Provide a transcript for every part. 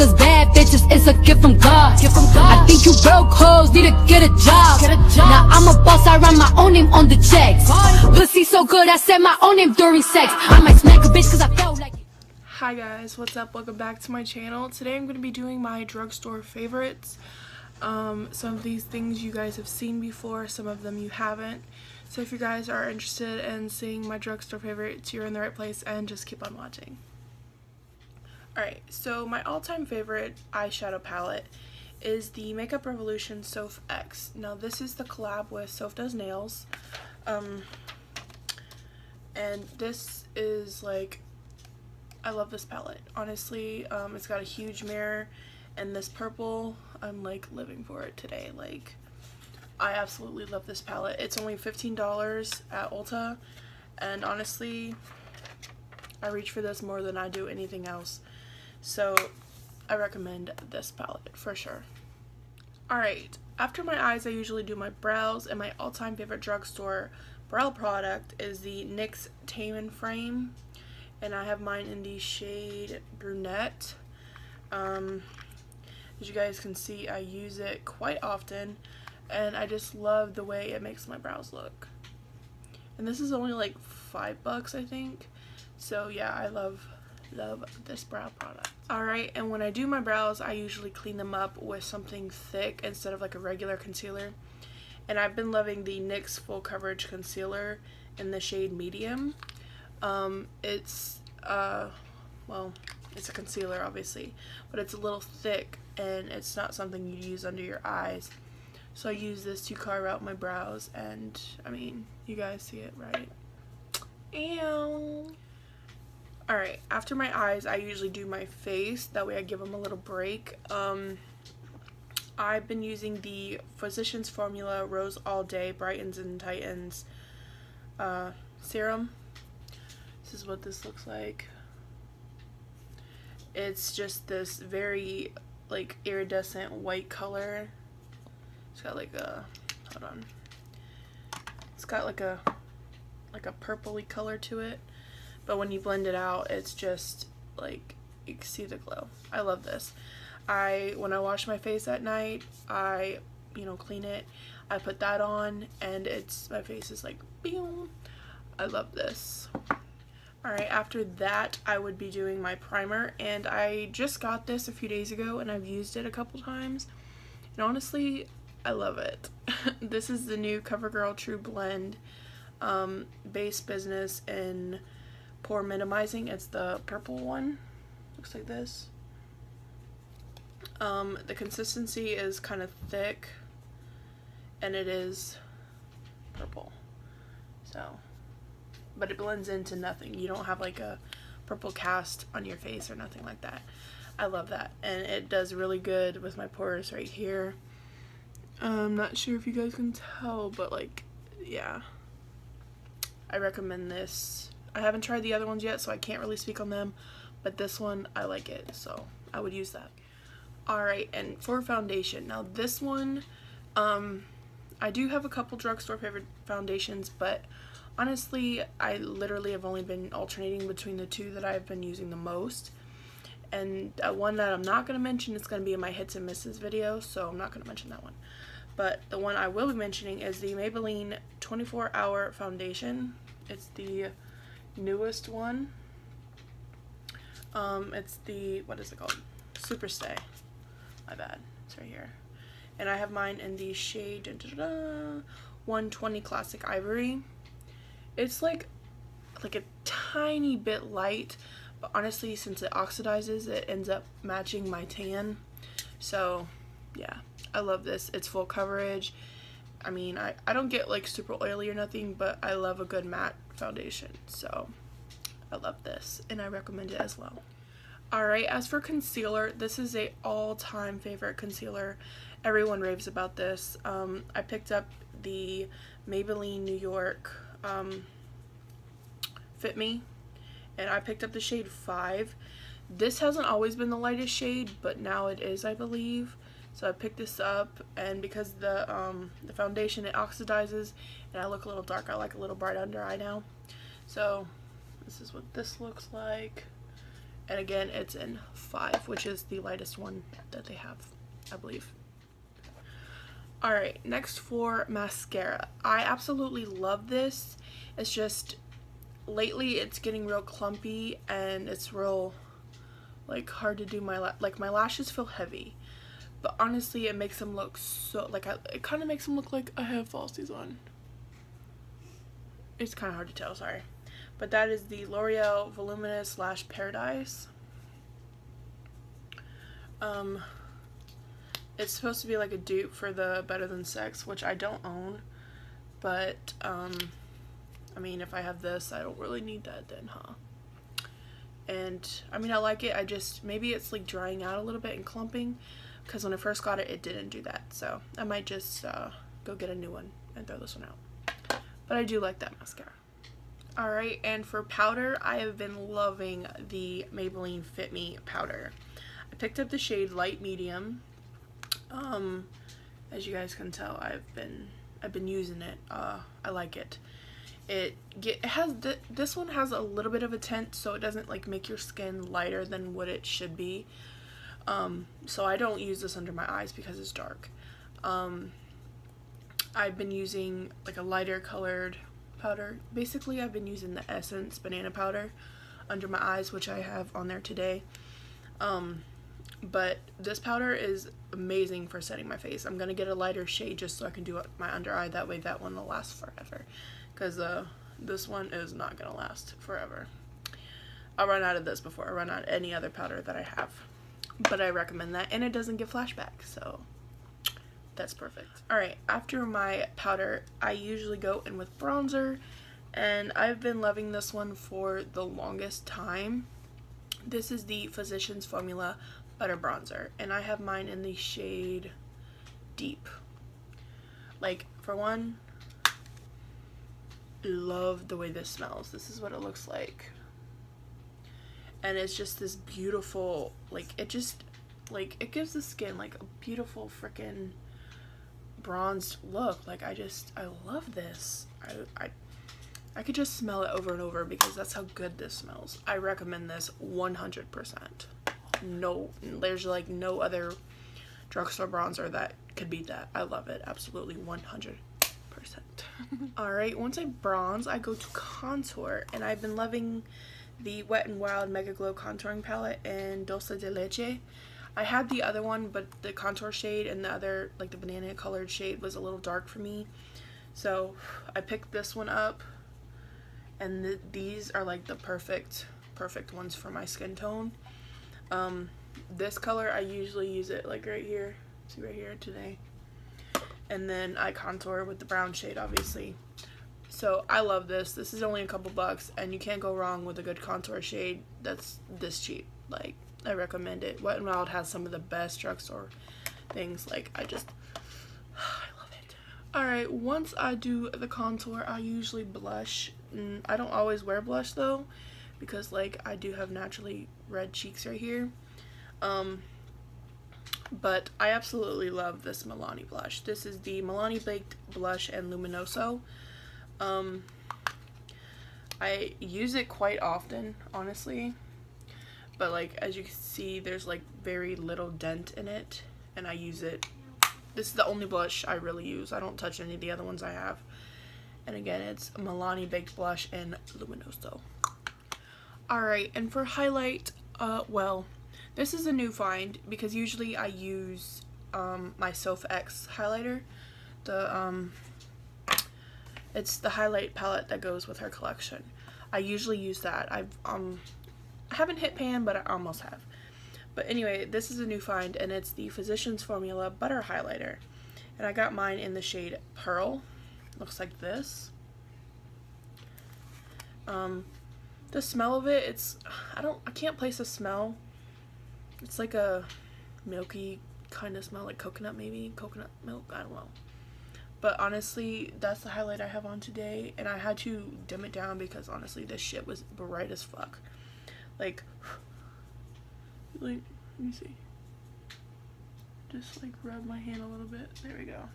cause bad bitches is a gift from God. I think you broke hoes need to get a job. Now I'm a boss, I write my own name on the checks. Pussy so good, I said my own name during sex. I might smack a bitch cause I felt like it. Hi guys, what's up? Welcome back to my channel. Today I'm going to be doing my drugstore favorites. Some of these things you guys have seen before, some of them you haven't. So if you guys are interested in seeing my drugstore favorites, you're in the right place, and just keep on watching. Alright, so my all-time favorite eyeshadow palette is the Makeup Revolution Soph X. Now this is the collab with Soph Does Nails. And this is like, I love this palette. Honestly, it's got a huge mirror, and this purple, I'm like living for it today. Like, I absolutely love this palette. It's only $15 at Ulta, and honestly, I reach for this more than I do anything else. So I recommend this palette for sure. Alright, after my eyes, I usually do my brows, and my all-time favorite drugstore brow product is the NYX Tame and Frame, and I have mine in the shade Brunette. As you guys can see, I use it quite often, and I just love the way it makes my brows look. And this is only like $5, I think. So yeah, I love this brow product. Alright, and when I do my brows, I usually clean them up with something thick instead of like a regular concealer. And I've been loving the NYX Full Coverage Concealer in the shade Medium. Well, it's a concealer obviously, but it's a little thick and it's not something you use under your eyes. So I use this to carve out my brows, and I mean, you guys see it, right? Ew. Alright, after my eyes, I usually do my face. That way I give them a little break. I've been using the Physicians Formula Rose All Day Brightens and Tightens serum. This is what this looks like. It's just this very like iridescent white color. It's got like a, hold on. It's got like a purpley color to it. But when you blend it out, it's just like, you can see the glow. I love this. When I wash my face at night, I clean it, I put that on, and my face is like, boom. I love this. Alright, after that, I would be doing my primer, and I just got this a few days ago, and I've used it a couple times, and honestly, I love it. This is the new CoverGirl True Blend Base Business in Pore Minimizing. It's the purple one. Looks like this. The consistency is kind of thick, and it is purple. So, but it blends into nothing. You don't have like a purple cast on your face or nothing like that. I love that, and it does really good with my pores right here. I'm not sure if you guys can tell, but like, yeah, I recommend this. I haven't tried the other ones yet, so I can't really speak on them, but this one, I like it, so I would use that. Alright, and for foundation, now this one, I do have a couple drugstore favorite foundations, but honestly, I literally have only been alternating between the two that I've been using the most. And one that I'm not going to mention is going to be in my hits and misses video, so I'm not going to mention that one. But the one I will be mentioning is the Maybelline 24-Hour Foundation. It's the newest one. It's the, what is it called? Superstay. My bad. It's right here. And I have mine in the shade 120 Classic Ivory. It's like a tiny bit light, but honestly, since it oxidizes, it ends up matching my tan. So yeah, I love this. It's full coverage. I mean, I don't get like super oily or nothing, but I love a good matte foundation, so I love this, and I recommend it as well. Alright, as for concealer, this is a all-time favorite concealer. Everyone raves about this. I picked up the Maybelline New York Fit Me, and I picked up the shade 5. This hasn't always been the lightest shade, but now it is, I believe. So I picked this up, and because the foundation, it oxidizes, and I look a little dark, I like a little bright under eye now. So this is what this looks like. And again, it's in 5, which is the lightest one that they have, I believe. Alright, next for mascara. I absolutely love this. It's just, lately it's getting real clumpy and it's real, like, hard to do my lashes feel heavy. But honestly, it makes them look so, like, it kind of makes them look like I have falsies on. It's kind of hard to tell, sorry. But that is the L'Oreal Voluminous Lash Paradise. It's supposed to be like a dupe for the Better Than Sex, which I don't own. But, I mean, if I have this, I don't really need that then, huh? And, I mean, I like it. I just, maybe it's like drying out a little bit and clumping. Because when I first got it, it didn't do that. So, I might just go get a new one and throw this one out. But I do like that mascara. Alright, and for powder, I have been loving the Maybelline Fit Me powder. I picked up the shade Light Medium. As you guys can tell, I've been using it. I like it. This one has a little bit of a tint, so it doesn't like make your skin lighter than what it should be. So I don't use this under my eyes because it's dark. I've been using like a lighter colored powder. Basically, I've been using the Essence banana powder under my eyes, which I have on there today. But this powder is amazing for setting my face. I'm gonna get a lighter shade just so I can do my under eye. That way that one will last forever. Because this one is not gonna last forever. I'll run out of this before I run out of any other powder that I have. But I recommend that, and it doesn't give flashback, so that's perfect. Alright, after my powder, I usually go in with bronzer, and I've been loving this one for the longest time. This is the Physicians Formula Butter Bronzer, and I have mine in the shade Deep. Like, for one, love the way this smells. This is what it looks like. And it's just this beautiful, like, it just, like, it gives the skin, like, a beautiful freaking bronzed look. Like, I love this. I could just smell it over and over because that's how good this smells. I recommend this 100%. No, there's, like, no other drugstore bronzer that could beat that. I love it. Absolutely 100%. Alright, once I bronze, I go to contour, and I've been loving the Wet n Wild Mega Glow Contouring Palette in Dulce de Leche. I had the other one, but the contour shade and the other, like the banana colored shade, was a little dark for me. So I picked this one up, and these are like the perfect ones for my skin tone. This color, I usually use it like right here. See right here today. And then I contour with the brown shade, obviously. So I love this. This is only a couple bucks, and you can't go wrong with a good contour shade that's this cheap. Like, I recommend it. Wet n Wild has some of the best drugstore things. Like, I love it. Alright, once I do the contour, I usually blush. I don't always wear blush though, because like I do have naturally red cheeks right here. But I absolutely love this Milani blush. This is the Milani Baked Blush and Luminoso. I use it quite often, honestly, but like as you can see, there's like very little dent in it, and I use it. This is the only blush I really use. I don't touch any of the other ones I have. And again, it's Milani Baked Blush and Luminoso. Alright, and for highlight, well, this is a new find because usually I use my Soph X highlighter. It's the highlight palette that goes with her collection. I usually use that. I haven't hit pan, but I almost have. But anyway, this is a new find, and it's the Physicians Formula Butter Highlighter. And I got mine in the shade Pearl. Looks like this. The smell of it, I can't place a smell. It's like a milky kind of smell, like coconut maybe, coconut milk, I don't know. But honestly, that's the highlight I have on today, and I had to dim it down because honestly, this shit was bright as fuck. Like, let me see. Just like rub my hand a little bit. There we go.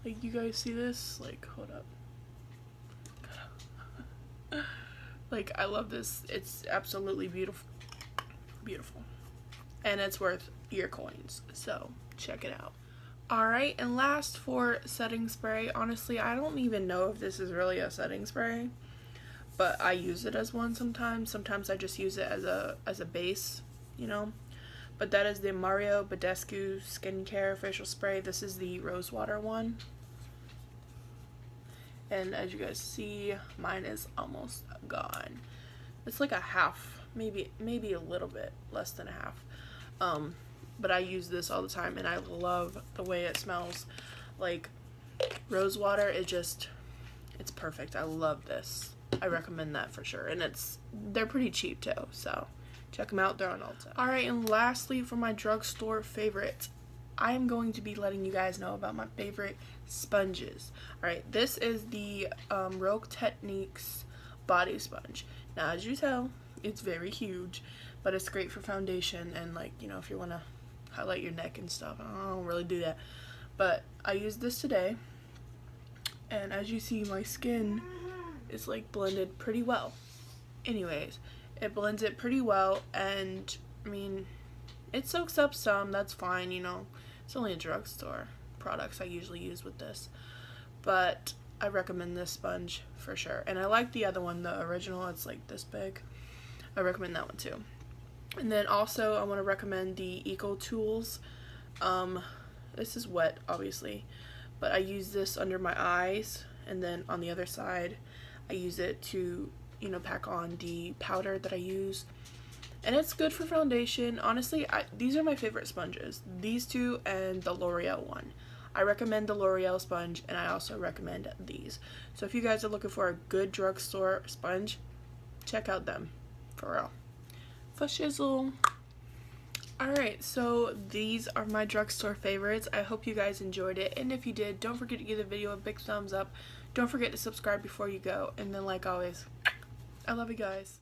Like, you guys see this? Like, hold up. Like, I love this. It's absolutely beautiful. Beautiful. And it's worth your coins. So, check it out. Alright, and last for setting spray. Honestly, I don't even know if this is really a setting spray, but I use it as one sometimes. Sometimes I just use it as a base, you know. But that is the Mario Badescu Skincare Facial Spray. This is the rose water one. And as you guys see, mine is almost gone. It's like a half, maybe a little bit less than a half. But I use this all the time, and I love the way it smells. Like, rose water, it's perfect. I love this. I recommend that for sure. And they're pretty cheap too, so check them out. They're on Ulta. Alright, and lastly, for my drugstore favorite, I am going to be letting you guys know about my favorite sponges. Alright, this is the Rogue Techniques body sponge. Now, as you tell, it's very huge, but it's great for foundation and, like, you know, if you want to highlight your neck and stuff. I don't really do that, but I used this today, and as you see, my skin is like blended pretty well. Anyways, it blends it pretty well, and I mean, it soaks up some. That's fine, you know. It's only a drugstore products I usually use with this, but I recommend this sponge for sure. And I like the other one, the original. It's like this big. I recommend that one too. And then also I want to recommend the Eco Tools. This is wet, obviously, but I use this under my eyes, and then on the other side I use it to, you know, pack on the powder that I use. And it's good for foundation. Honestly, these are my favorite sponges. These two and the L'Oreal one. I recommend the L'Oreal sponge, and I also recommend these. So if you guys are looking for a good drugstore sponge, check out them. For real. For shizzle. Alright, so these are my drugstore favorites. I hope you guys enjoyed it, and if you did, don't forget to give the video a big thumbs up. Don't forget to subscribe before you go, and then, like always, I love you guys.